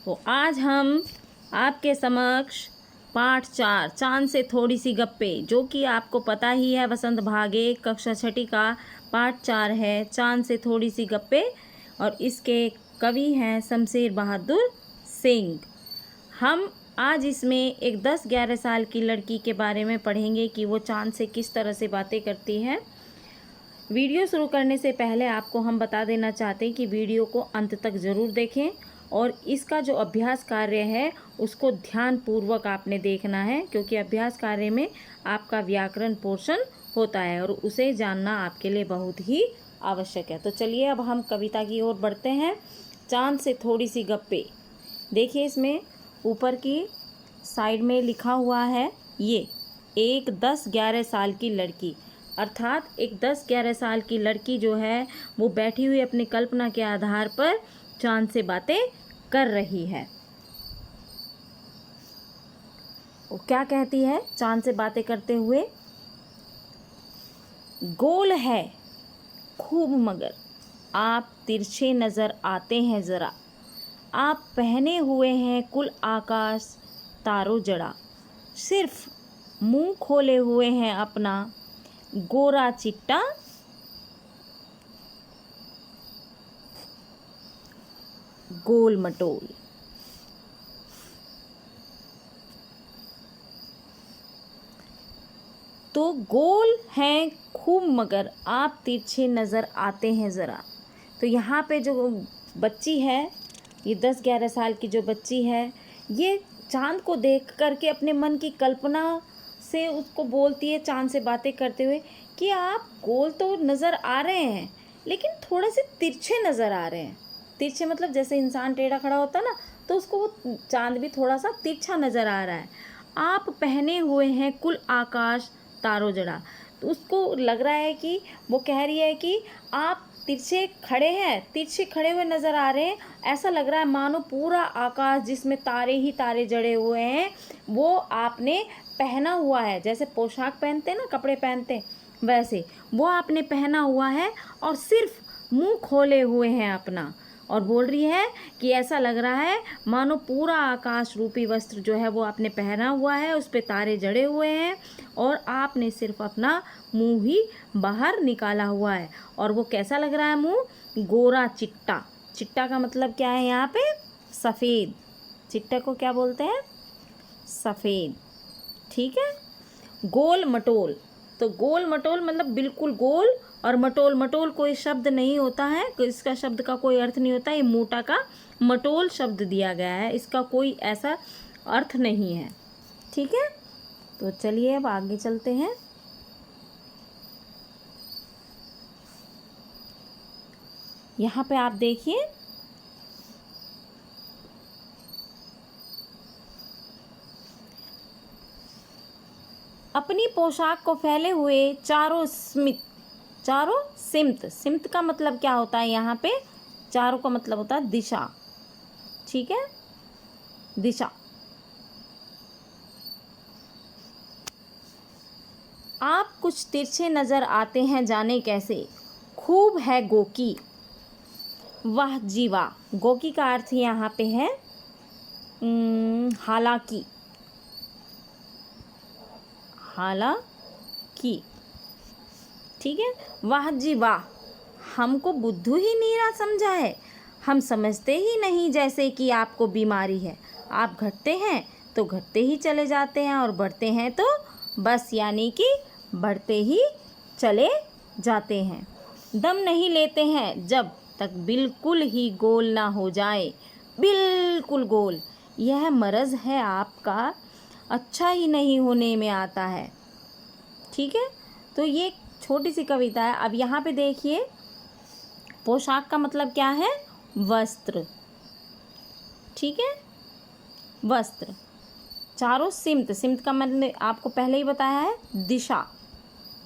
तो आज हम आपके समक्ष पाठ 4 चांद से थोड़ी सी गप्पे, जो कि आपको पता ही है वसंत भाग 1 कक्षा 6 का पाठ 4 है चांद से थोड़ी सी गप्पे। और इसके कवि हैं शमशेर बहादुर सिंह। हम आज इसमें एक 10-11 साल की लड़की के बारे में पढ़ेंगे कि वो चांद से किस तरह से बातें करती है। वीडियो शुरू करने से पहले आपको हम बता देना चाहते हैं कि वीडियो को अंत तक ज़रूर देखें और इसका जो अभ्यास कार्य है उसको ध्यानपूर्वक आपने देखना है, क्योंकि अभ्यास कार्य में आपका व्याकरण पोर्शन होता है और उसे जानना आपके लिए बहुत ही आवश्यक है। तो चलिए अब हम कविता की ओर बढ़ते हैं। चांद से थोड़ी सी गप्पे। देखिए इसमें ऊपर की साइड में लिखा हुआ है ये एक 10-11 साल की लड़की, अर्थात एक 10-11 साल की लड़की जो है वो बैठी हुई अपनी कल्पना के आधार पर चांद से बातें कर रही है। वो क्या कहती है चांद से बातें करते हुए? गोल है खूब मगर आप तिरछे नज़र आते हैं ज़रा, आप पहने हुए हैं कुल आकाश तारों जड़ा, सिर्फ मुंह खोले हुए हैं अपना गोरा चिट्टा गोल मटोल। तो गोल हैं खूब मगर आप तिरछे नज़र आते हैं ज़रा। तो यहाँ पे जो बच्ची है, ये 10-11 साल की जो बच्ची है, ये चांद को देख करके अपने मन की कल्पना से उसको बोलती है चांद से बातें करते हुए कि आप गोल तो नज़र आ रहे हैं लेकिन थोड़े से तिरछे नज़र आ रहे हैं। तिरछे मतलब जैसे इंसान टेढ़ा खड़ा होता है ना, तो उसको वो चांद भी थोड़ा सा तिरछा नज़र आ रहा है। आप पहने हुए हैं कुल आकाश तारों जड़ा। तो उसको लग रहा है कि वो कह रही है कि आप तिरछे खड़े हैं, तिरछे खड़े हुए नज़र आ रहे हैं। ऐसा लग रहा है मानो पूरा आकाश जिसमें तारे ही तारे जड़े हुए हैं वो आपने पहना हुआ है। जैसे पोशाक पहनते हैं ना, कपड़े पहनते हैं, वैसे वो आपने पहना हुआ है और सिर्फ मुंह खोले हुए हैं अपना। और बोल रही है कि ऐसा लग रहा है मानो पूरा आकाश रूपी वस्त्र जो है वो आपने पहना हुआ है, उस पर तारे जड़े हुए हैं और आपने सिर्फ अपना मुंह ही बाहर निकाला हुआ है। और वो कैसा लग रहा है मुंह? गोरा चिट्टा। चिट्टा का मतलब क्या है यहाँ पे? सफ़ेद। चिट्टे को क्या बोलते हैं? सफ़ेद। ठीक है। गोल मटोल। तो गोल मटोल मतलब बिल्कुल गोल, और मटोल मटोल कोई शब्द नहीं होता है, इसका शब्द का कोई अर्थ नहीं होता। ये मोटा का मटोल शब्द दिया गया है, इसका कोई ऐसा अर्थ नहीं है। ठीक है। तो चलिए अब आगे चलते हैं। यहाँ पे आप देखिए अपनी पोशाक को फैले हुए चारों सिमत। सिमत का मतलब क्या होता है? यहाँ पे चारों का मतलब होता है दिशा। ठीक है, दिशा। आप कुछ तिरछे नज़र आते हैं जाने कैसे, खूब है गोकी वाह जीवा। गोकी का अर्थ यहाँ पे है हालांकि। हालांकि। ठीक है। वाह जी वाह, हमको बुद्धू ही नीरा समझा है, हम समझते ही नहीं जैसे कि आपको बीमारी है। आप घटते हैं तो घटते ही चले जाते हैं और बढ़ते हैं तो बस यानी कि बढ़ते ही चले जाते हैं। दम नहीं लेते हैं जब तक बिल्कुल ही गोल ना हो जाए, बिल्कुल गोल। यह मर्ज़ है आपका, अच्छा ही नहीं होने में आता है। ठीक है। तो ये छोटी सी कविता है। अब यहाँ पे देखिए पोशाक का मतलब क्या है? वस्त्र। ठीक है, वस्त्र। चारों सिमत। सिमत का मैंने आपको पहले ही बताया है दिशा।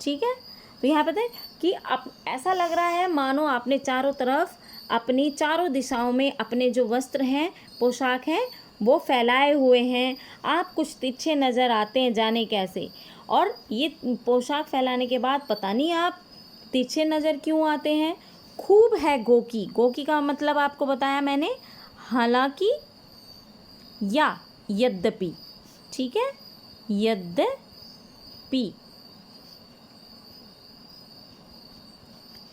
ठीक है। तो यहाँ पे कि अब ऐसा लग रहा है मानो आपने चारों तरफ अपनी चारों दिशाओं में अपने जो वस्त्र हैं, पोशाक हैं, वो फैलाए हुए हैं। आप कुछ तिरछे नज़र आते हैं जाने कैसे। और ये पोशाक फैलाने के बाद पता नहीं आप तिरछे नज़र क्यों आते हैं। खूब है गोकी। गोकी का मतलब आपको बताया मैंने, हालांकि या यद्यपि, ठीक है, यद्यपि।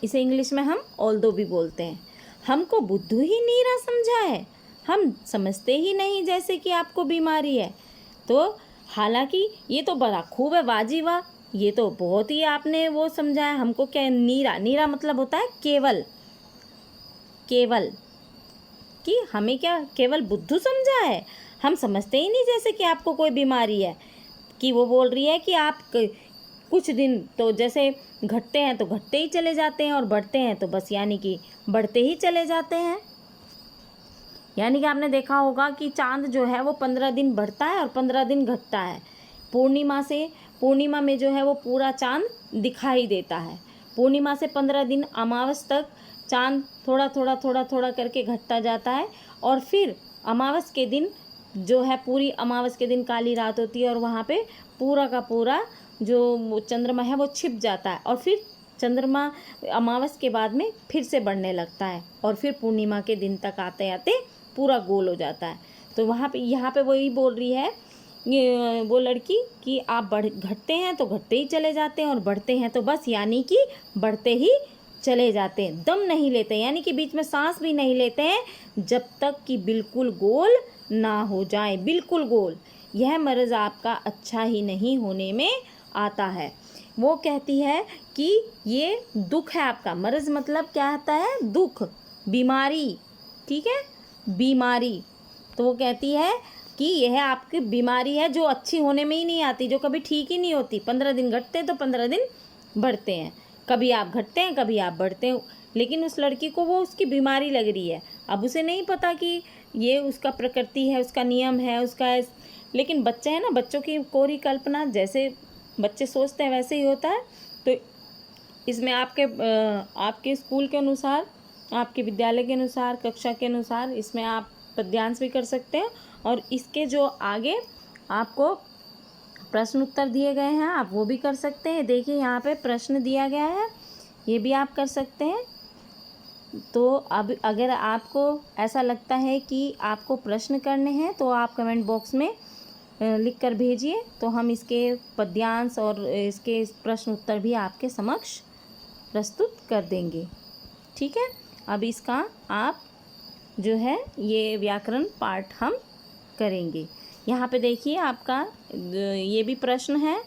इसे इंग्लिश में हम ऑल्दो भी बोलते हैं। हमको बुद्धू ही नीरा समझा है, हम समझते ही नहीं जैसे कि आपको बीमारी है। तो हालांकि ये तो बड़ा खूब है, वाजी वाह, ये तो बहुत ही आपने वो समझाया हमको। क्या नीरा, नीरा मतलब होता है केवल, केवल, कि हमें क्या केवल बुद्धू समझा है, हम समझते ही नहीं जैसे कि आपको कोई बीमारी है। कि वो बोल रही है कि आप कुछ दिन तो जैसे घटते हैं तो घटते ही चले जाते हैं और बढ़ते हैं तो बस यानी कि बढ़ते ही चले जाते हैं। यानी कि आपने देखा होगा कि चांद जो है वो 15 दिन बढ़ता है और 15 दिन घटता है। पूर्णिमा में जो है वो पूरा चांद दिखाई देता है। पूर्णिमा से 15 दिन अमावस तक चांद थोड़ा थोड़ा थोड़ा थोड़ा करके घटता जाता है और फिर अमावस के दिन जो है, पूरी अमावस के दिन काली रात होती है और वहाँ पे पूरा का पूरा जो चंद्रमा है वो छिप जाता है और फिर चंद्रमा अमावस के बाद में फिर से बढ़ने लगता है और फिर पूर्णिमा के दिन तक आते आते पूरा गोल हो जाता है। तो वहाँ पे यहाँ पे वही बोल रही है वो लड़की कि आप घटते हैं तो घटते ही चले जाते हैं और बढ़ते हैं तो बस यानी कि बढ़ते ही चले जाते हैं, दम नहीं लेते, यानी कि बीच में सांस भी नहीं लेते हैं जब तक कि बिल्कुल गोल ना हो जाए, बिल्कुल गोल। यह मर्ज़ आपका अच्छा ही नहीं होने में आता है। वो कहती है कि ये दुख है आपका, मर्ज़ मतलब क्या आता है, दुख, बीमारी, ठीक है, बीमारी। तो वो कहती है कि यह आपकी बीमारी है जो अच्छी होने में ही नहीं आती, जो कभी ठीक ही नहीं होती। 15 दिन घटते हैं तो 15 दिन बढ़ते हैं, कभी आप घटते हैं कभी आप बढ़ते हैं। लेकिन उस लड़की को वो उसकी बीमारी लग रही है, अब उसे नहीं पता कि ये उसका प्रकृति है, उसका नियम है, उसका। लेकिन बच्चे हैं ना, बच्चों की कोरी कल्पना, जैसे बच्चे सोचते हैं वैसे ही होता है। तो इसमें आपके स्कूल के अनुसार, आपके विद्यालय के अनुसार, कक्षा के अनुसार इसमें आप पद्यांश भी कर सकते हैं और इसके जो आगे आपको प्रश्न उत्तर दिए गए हैं आप वो भी कर सकते हैं। देखिए यहाँ पे प्रश्न दिया गया है, ये भी आप कर सकते हैं। तो अब अगर आपको ऐसा लगता है कि आपको प्रश्न करने हैं तो आप कमेंट बॉक्स में लिख कर भेजिए, तो हम इसके पद्यांश और इसके प्रश्न उत्तर भी आपके समक्ष प्रस्तुत कर देंगे, ठीक है। अब इसका आप जो है ये व्याकरण पाठ हम करेंगे। यहाँ पे देखिए आपका ये भी प्रश्न है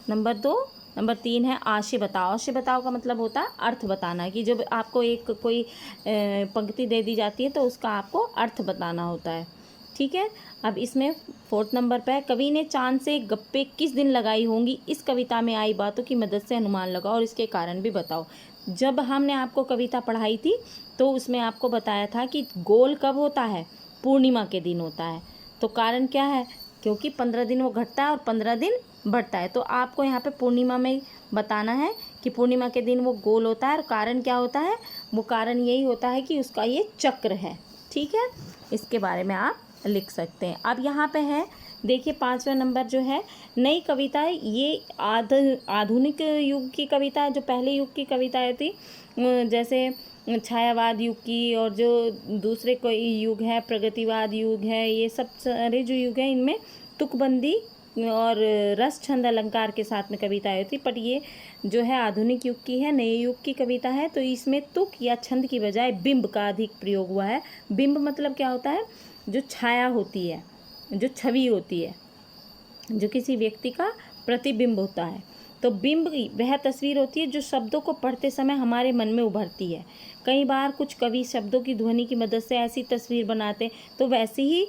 नंबर 2। नंबर 3 है आशय बताओ। आशय बताओ का मतलब होता है अर्थ बताना, कि जब आपको एक कोई पंक्ति दे दी जाती है तो उसका आपको अर्थ बताना होता है, ठीक है। अब इसमें 4th नंबर पे कवि ने चांद से गप्पे किस दिन लगाई होंगी, इस कविता में आई बातों की मदद से अनुमान लगाओ और इसके कारण भी बताओ। जब हमने आपको कविता पढ़ाई थी तो उसमें आपको बताया था कि गोल कब होता है, पूर्णिमा के दिन होता है। तो कारण क्या है, क्योंकि 15 दिन वो घटता है और 15 दिन बढ़ता है। तो आपको यहाँ पे पूर्णिमा में बताना है कि पूर्णिमा के दिन वो गोल होता है और कारण क्या होता है, वो कारण यही होता है कि उसका ये चक्र है, ठीक है। इसके बारे में आप लिख सकते हैं। अब यहाँ पे है देखिए 5वां नंबर जो है नई कविता, ये आधुनिक युग की कविता है। जो पहले युग की कविताएं थी जैसे छायावाद युग की, और जो दूसरे कोई युग है प्रगतिवाद युग है, ये सब सारे जो युग हैं इनमें तुकबंदी और रस छंद अलंकार के साथ में कविताएं होती। पर ये जो है आधुनिक युग की है, नए युग की कविता है। तो इसमें तुक या छंद की बजाय बिंब का अधिक प्रयोग हुआ है। बिंब मतलब क्या होता है, जो छाया होती है, जो छवि होती है, जो किसी व्यक्ति का प्रतिबिंब होता है। तो बिंब वह तस्वीर होती है जो शब्दों को पढ़ते समय हमारे मन में उभरती है। कई बार कुछ कवि शब्दों की ध्वनि की मदद से ऐसी तस्वीर बनाते, तो वैसी ही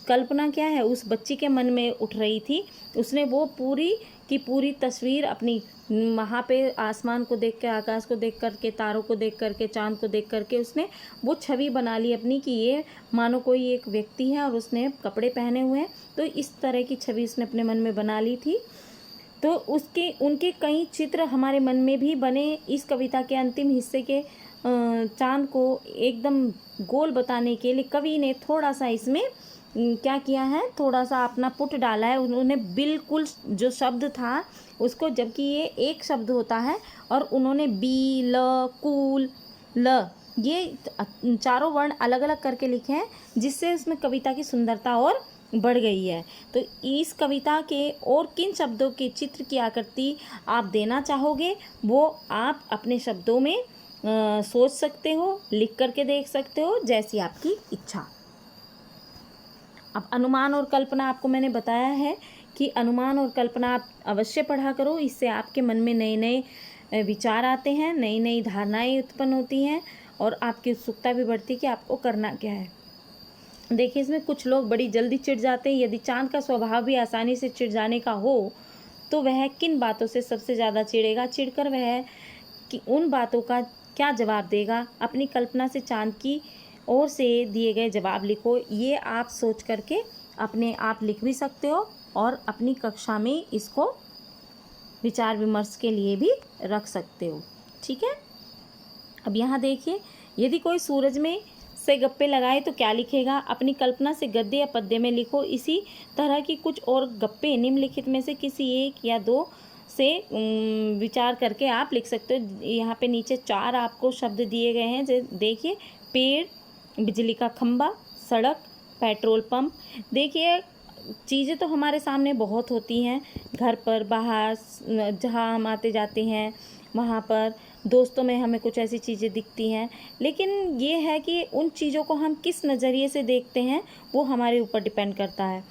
कल्पना क्या है उस बच्ची के मन में उठ रही थी। उसने वो पूरी की पूरी तस्वीर अपनी वहाँ पे आसमान को देख के, आकाश को देख करके, तारों को देख करके, चांद को देख करके उसने वो छवि बना ली अपनी कि ये मानो कोई एक व्यक्ति है और उसने कपड़े पहने हुए हैं। तो इस तरह की छवि उसने अपने मन में बना ली थी। तो उनके कई चित्र हमारे मन में भी बने। इस कविता के अंतिम हिस्से के चांद को एकदम गोल बताने के लिए कवि ने थोड़ा सा इसमें क्या किया है, थोड़ा सा अपना पुट डाला है। उन्होंने बिल्कुल जो शब्द था उसको, जबकि ये एक शब्द होता है, और उन्होंने बी ल कुल ल ये चारों वर्ण अलग अलग करके लिखे हैं, जिससे उसमें कविता की सुंदरता और बढ़ गई है। तो इस कविता के और किन शब्दों के चित्र की आकृति आप देना चाहोगे, वो आप अपने शब्दों में सोच सकते हो, लिख करके देख सकते हो, जैसी आपकी इच्छा। अब अनुमान और कल्पना आपको मैंने बताया है कि अनुमान और कल्पना आप अवश्य पढ़ा करो, इससे आपके मन में नए नए विचार आते हैं, नई नई धारणाएं उत्पन्न होती हैं और आपकी उत्सुकता भी बढ़ती है कि आपको करना क्या है। देखिए, इसमें कुछ लोग बड़ी जल्दी चिढ़ जाते हैं। यदि चाँद का स्वभाव भी आसानी से चिढ़ जाने का हो, तो वह किन बातों से सबसे ज़्यादा चिढ़ेगा? चिढ़कर वह कि उन बातों का क्या जवाब देगा? अपनी कल्पना से चाँद की ओर से दिए गए जवाब लिखो। ये आप सोच करके अपने आप लिख भी सकते हो और अपनी कक्षा में इसको विचार विमर्श के लिए भी रख सकते हो। ठीक है। अब यहाँ देखिए, यदि कोई सूरज में से गप्पे लगाए तो क्या लिखेगा? अपनी कल्पना से गद्य या पद्य में लिखो। इसी तरह की कुछ और गप्पे निम्नलिखित में से किसी एक या दो से विचार करके आप लिख सकते हो। यहाँ पे नीचे 4 आपको शब्द दिए गए हैं। देखिए, पेड़, बिजली का खंभा, सड़क, पेट्रोल पंप। देखिए, चीज़ें तो हमारे सामने बहुत होती हैं, घर पर, बाहर, जहाँ हम आते जाते हैं वहाँ पर, दोस्तों में हमें कुछ ऐसी चीज़ें दिखती हैं। लेकिन ये है कि उन चीज़ों को हम किस नज़रिए से देखते हैं वो हमारे ऊपर डिपेंड करता है।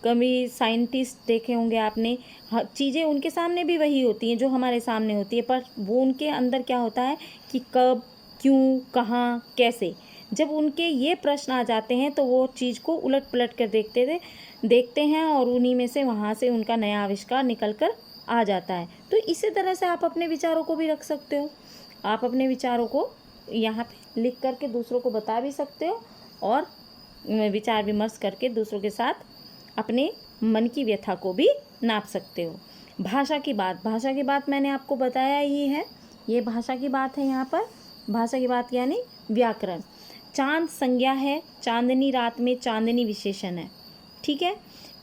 कभी साइंटिस्ट देखे होंगे आपने, चीज़ें उनके सामने भी वही होती हैं जो हमारे सामने होती है, पर वो उनके अंदर क्या होता है कि कब, क्यों, कहाँ, कैसे। जब उनके ये प्रश्न आ जाते हैं तो वो चीज़ को उलट पलट कर देखते हैं और उन्हीं में से वहाँ से उनका नया आविष्कार निकल कर आ जाता है। तो इसी तरह से आप अपने विचारों को भी रख सकते हो। आप अपने विचारों को यहाँ पे लिख करके दूसरों को बता भी सकते हो और विचार विमर्श करके दूसरों के साथ अपने मन की व्यथा को भी नाप सकते हो। भाषा की बात मैंने आपको बताया ही है। ये भाषा की बात है। यहाँ पर भाषा की बात यानी व्याकरण। चांद संज्ञा है, चांदनी रात में चांदनी विशेषण है। ठीक है।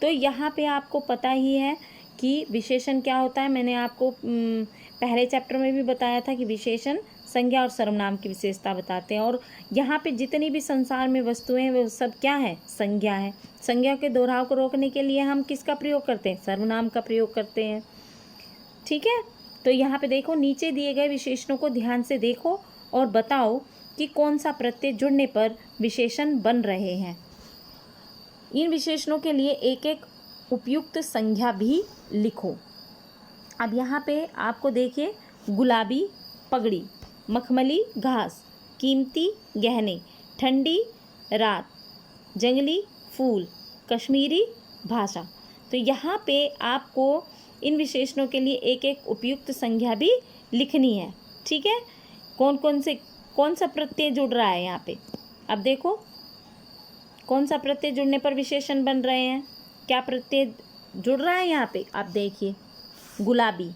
तो यहाँ पे आपको पता ही है कि विशेषण क्या होता है। मैंने आपको पहले चैप्टर में भी बताया था कि विशेषण संज्ञा और सर्वनाम की विशेषता बताते हैं। और यहाँ पे जितनी भी संसार में वस्तुएं हैं वो सब क्या है? संज्ञा है। संज्ञा के दोहराव को रोकने के लिए हम किसका प्रयोग करते हैं? सर्वनाम का प्रयोग करते हैं। ठीक है। तो यहाँ पे देखो, नीचे दिए गए विशेषणों को ध्यान से देखो और बताओ कि कौन सा प्रत्यय जुड़ने पर विशेषण बन रहे हैं। इन विशेषणों के लिए एक एक उपयुक्त संज्ञा भी लिखो। अब यहाँ पे आपको देखिए, गुलाबी पगड़ी, मखमली घास, कीमती गहने, ठंडी रात, जंगली फूल, कश्मीरी भाषा। तो यहाँ पे आपको इन विशेषणों के लिए एक एक उपयुक्त संज्ञा भी लिखनी है। ठीक है। कौन सा प्रत्यय जुड़ रहा है यहाँ पे? अब देखो, कौन सा प्रत्यय जुड़ने पर विशेषण बन रहे हैं? क्या प्रत्यय जुड़ रहा है यहाँ पे? आप देखिए, गुलाबी,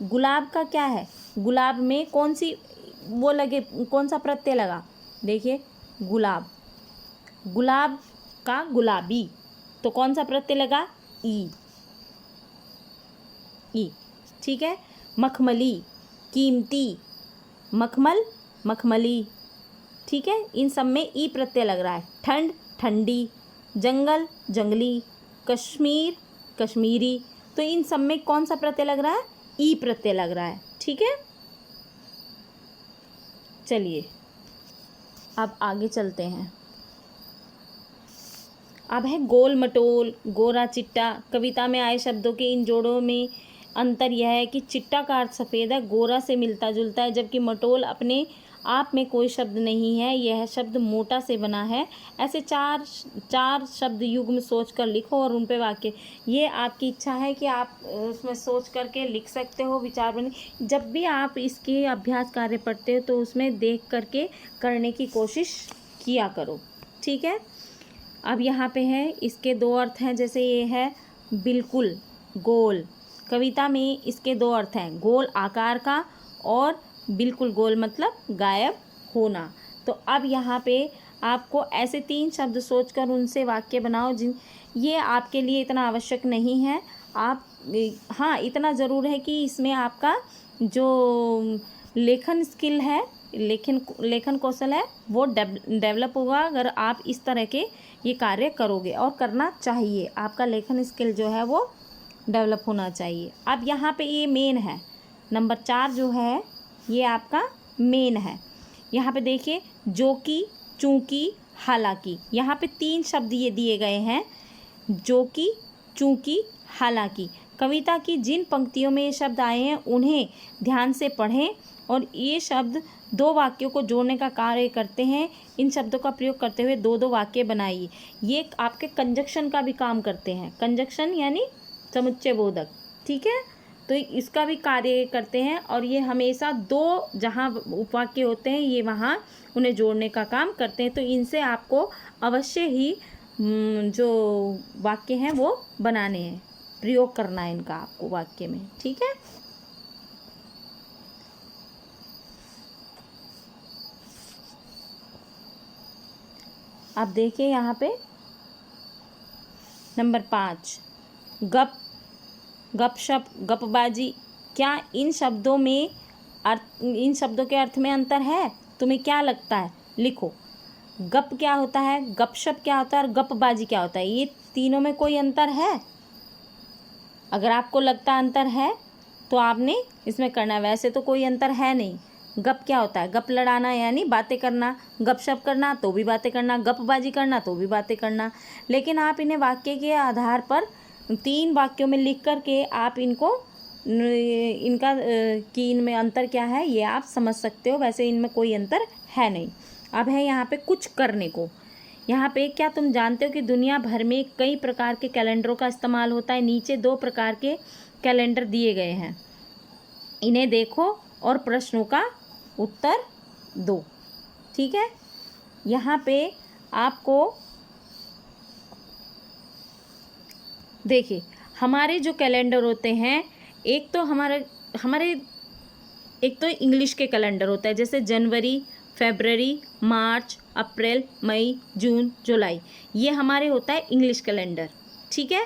गुलाब का क्या है? गुलाब में कौन सी वो लगे, कौन सा प्रत्यय लगा? देखिए, गुलाब, गुलाब का गुलाबी, तो कौन सा प्रत्यय लगा? ई। ठीक है। मखमली, कीमती, मखमल, मखमली। ठीक है। इन सब में ई प्रत्यय लग रहा है। ठंड, ठंडी, जंगल, जंगली, कश्मीर, कश्मीरी। तो इन सब में कौन सा प्रत्यय लग रहा है? ई प्रत्यय लग रहा है। ठीक है। चलिए अब आगे चलते हैं। अब है गोल मटोल, गोरा चिट्टा। कविता में आए शब्दों के इन जोड़ों में अंतर यह है कि चिट्टा का अर्थ सफ़ेद है, गोरा से मिलता जुलता है, जबकि मटोल अपने आप में कोई शब्द नहीं है, यह शब्द मोटा से बना है। ऐसे चार शब्द युग्म सोच कर लिखो और उन पे वाक्य। ये आपकी इच्छा है कि आप उसमें सोच करके लिख सकते हो, विचार बने। जब भी आप इसके अभ्यास कार्य पढ़ते हो तो उसमें देख करके करने की कोशिश किया करो। ठीक है। अब यहाँ पे है, इसके 2 अर्थ हैं। जैसे ये है बिल्कुल गोल, कविता में इसके 2 अर्थ हैं, गोल आकार का और बिल्कुल गोल मतलब गायब होना। तो अब यहाँ पे आपको ऐसे 3 शब्द सोचकर उनसे वाक्य बनाओ। ये आपके लिए इतना आवश्यक नहीं है। आप हाँ, इतना ज़रूर है कि इसमें आपका जो लेखन स्किल है लेखन कौशल है वो डेवलप होगा अगर आप इस तरह के ये कार्य करोगे, और करना चाहिए। आपका लेखन स्किल जो है वो डेवलप होना चाहिए। अब यहाँ पे ये मेन है, नंबर 4 जो है ये आपका मेन है। यहाँ पे देखिए, जो कि, चूँकि, हालांकि, यहाँ पे 3 शब्द ये दिए गए हैं, जो कि, चूँकि, हालांकि। कविता की जिन पंक्तियों में ये शब्द आए हैं उन्हें ध्यान से पढ़ें, और ये शब्द 2 वाक्यों को जोड़ने का कार्य करते हैं। इन शब्दों का प्रयोग करते हुए 2-2 वाक्य बनाइए। ये आपके कंजक्शन का भी काम करते हैं, कंजक्शन यानी समुच्चय बोधक, ठीक है। तो इसका भी कार्य करते हैं, और ये हमेशा 2 जहाँ उपवाक्य होते हैं ये वहाँ उन्हें जोड़ने का काम करते हैं। तो इनसे आपको अवश्य ही जो वाक्य हैं वो बनाने हैं, प्रयोग करना है इनका आपको वाक्य में, ठीक है। आप देखिए यहाँ पे नंबर 5, गपशप, गपबाजी। क्या इन शब्दों के अर्थ में अंतर है? तुम्हें क्या लगता है? लिखो। गप क्या होता है, गपशप क्या होता है, और गपबाजी क्या होता है? ये तीनों में कोई अंतर है? अगर आपको लगता अंतर है तो आपने इसमें करना है, वैसे तो कोई अंतर है नहीं। गप क्या होता है? गप लड़ाना यानी बातें करना, गपशप करना तो भी बातें करना, गपबाजी करना तो भी बातें करना। लेकिन आप इन्हें वाक्य के आधार पर 3 वाक्यों में लिख करके आप इनका कि इनमें अंतर क्या है ये आप समझ सकते हो। वैसे इनमें कोई अंतर है नहीं। अब है यहाँ पे कुछ करने को। यहाँ पे क्या तुम जानते हो कि दुनिया भर में कई प्रकार के कैलेंडरों का इस्तेमाल होता है? नीचे 2 प्रकार के कैलेंडर दिए गए हैं, इन्हें देखो और प्रश्नों का उत्तर दो, ठीक है। यहाँ पे आपको देखिए, हमारे जो कैलेंडर होते हैं, एक तो इंग्लिश के कैलेंडर होता है, जैसे जनवरी, फरवरी, मार्च, अप्रैल, मई, जून, जुलाई, ये हमारे होता है इंग्लिश कैलेंडर, ठीक है।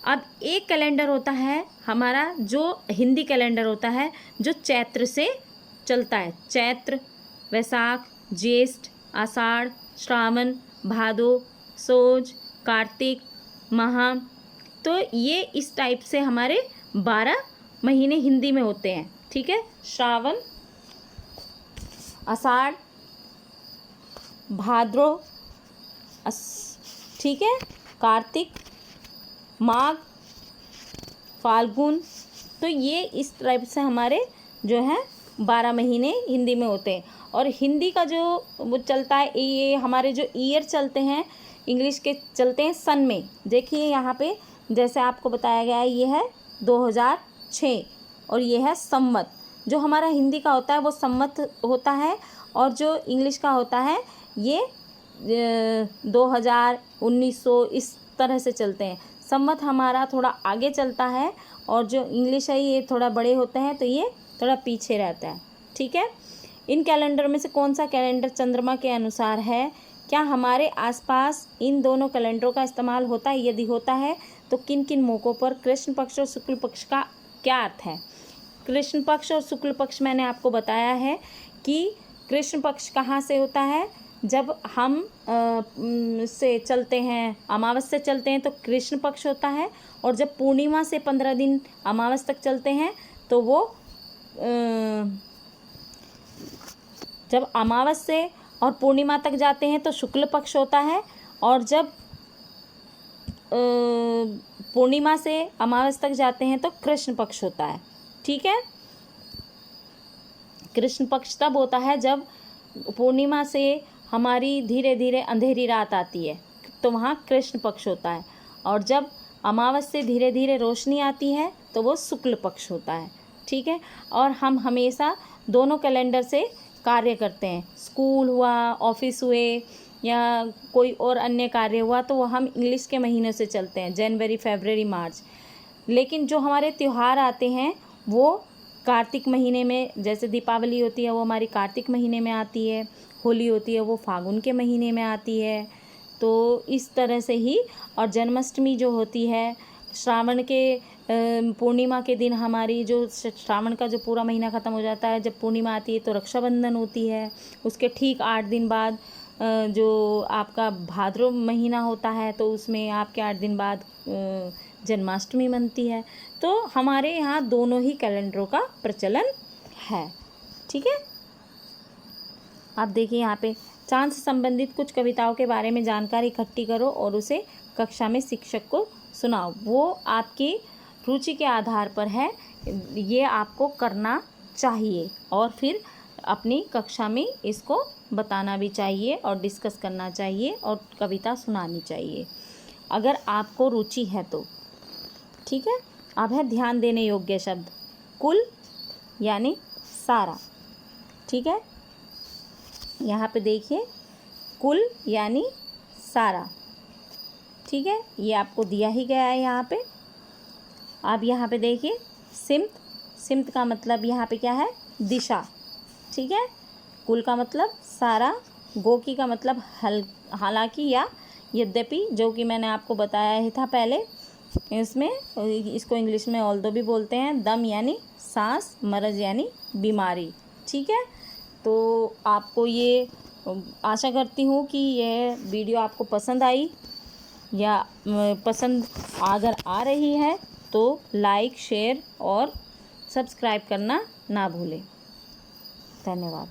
अब एक कैलेंडर होता है हमारा जो हिंदी कैलेंडर होता है, जो चैत्र से चलता है। चैत्र, वैशाख, ज्येष्ठ, आषाढ़, श्रावण, भादो, सोज, कार्तिक, महा। तो ये इस टाइप से हमारे 12 महीने हिंदी में होते हैं, ठीक है। श्रावण, आषाढ़, भाद्रो, ठीक है, कार्तिक, माघ, फाल्गुन। तो ये इस टाइप से हमारे जो है 12 महीने हिंदी में होते हैं। और हिंदी का जो वो चलता है, ये हमारे जो ईयर चलते हैं इंग्लिश के चलते हैं सन में। देखिए यहाँ पे जैसे आपको बताया गया है, ये है 2006 और ये है संवत। जो हमारा हिंदी का होता है वो संवत होता है, और जो इंग्लिश का होता है ये 2000, 1900 इस तरह से चलते हैं। संवत हमारा थोड़ा आगे चलता है, और जो इंग्लिश है ये थोड़ा बड़े होते हैं, तो ये थोड़ा पीछे रहता है, ठीक है। इन कैलेंडर में से कौन सा कैलेंडर चंद्रमा के अनुसार है? क्या हमारे आसपास इन दोनों कैलेंडरों का इस्तेमाल होता है? यदि होता है तो किन किन मौक़ों पर? कृष्ण पक्ष और शुक्ल पक्ष का क्या अर्थ है? कृष्ण पक्ष और शुक्ल पक्ष मैंने आपको बताया है कि कृष्ण पक्ष कहाँ से होता है, जब हम से चलते हैं, अमावस से चलते हैं तो कृष्ण पक्ष होता है, और जब पूर्णिमा से 15 दिन अमावस तक चलते हैं तो वो जब अमावस से और पूर्णिमा तक जाते हैं तो शुक्ल पक्ष होता है, और जब पूर्णिमा से अमावस तक जाते हैं तो कृष्ण पक्ष होता है, ठीक है। कृष्ण पक्ष तब होता है जब पूर्णिमा से हमारी धीरे धीरे अंधेरी रात आती है, तो वहाँ कृष्ण पक्ष होता है, और जब अमावस से धीरे धीरे रोशनी आती है तो वो शुक्ल पक्ष होता है, ठीक है। और हम हमेशा दोनों कैलेंडर से कार्य करते हैं। स्कूल हुआ, ऑफिस हुए, या कोई और अन्य कार्य हुआ तो वो हम इंग्लिश के महीने से चलते हैं, जनवरी, फरवरी, मार्च। लेकिन जो हमारे त्यौहार आते हैं वो कार्तिक महीने में, जैसे दीपावली होती है वो हमारी कार्तिक महीने में आती है, होली होती है वो फागुन के महीने में आती है। तो इस तरह से ही, और जन्माष्टमी जो होती है, श्रावण के पूर्णिमा के दिन हमारी जो श्रावण का जो पूरा महीना ख़त्म हो जाता है, जब पूर्णिमा आती है तो रक्षाबंधन होती है। उसके ठीक 8 दिन बाद जो आपका भाद्रव महीना होता है तो उसमें आपके 8 दिन बाद जन्माष्टमी मनती है। तो हमारे यहाँ दोनों ही कैलेंडरों का प्रचलन है। ठीक है, आप देखिए यहाँ पे चांद से संबंधित कुछ कविताओं के बारे में जानकारी इकट्ठी करो और उसे कक्षा में शिक्षक को सुनाओ। वो आपकी रुचि के आधार पर है, ये आपको करना चाहिए और फिर अपनी कक्षा में इसको बताना भी चाहिए और डिस्कस करना चाहिए और कविता सुनानी चाहिए अगर आपको रुचि है तो। ठीक है, अब है ध्यान देने योग्य शब्द। कुल यानी सारा। ठीक है, यहाँ पे देखिए कुल यानी सारा। ठीक है, ये आपको दिया ही गया है यहाँ पे। अब यहाँ पे देखिए सिमत। सिमत का मतलब यहाँ पे क्या है? दिशा। ठीक है, कुल का मतलब सारा, गोकी का मतलब हालांकि या यद्यपि, जो कि मैंने आपको बताया ही था पहले। इसमें इसको इंग्लिश में ऑल्दो भी बोलते हैं। दम यानी सांस, मरज यानी बीमारी। ठीक है, तो आपको ये आशा करती हूँ कि यह वीडियो आपको पसंद आई, या पसंद अगर आ रही है तो लाइक, शेयर और सब्सक्राइब करना ना भूलें। धन्यवाद।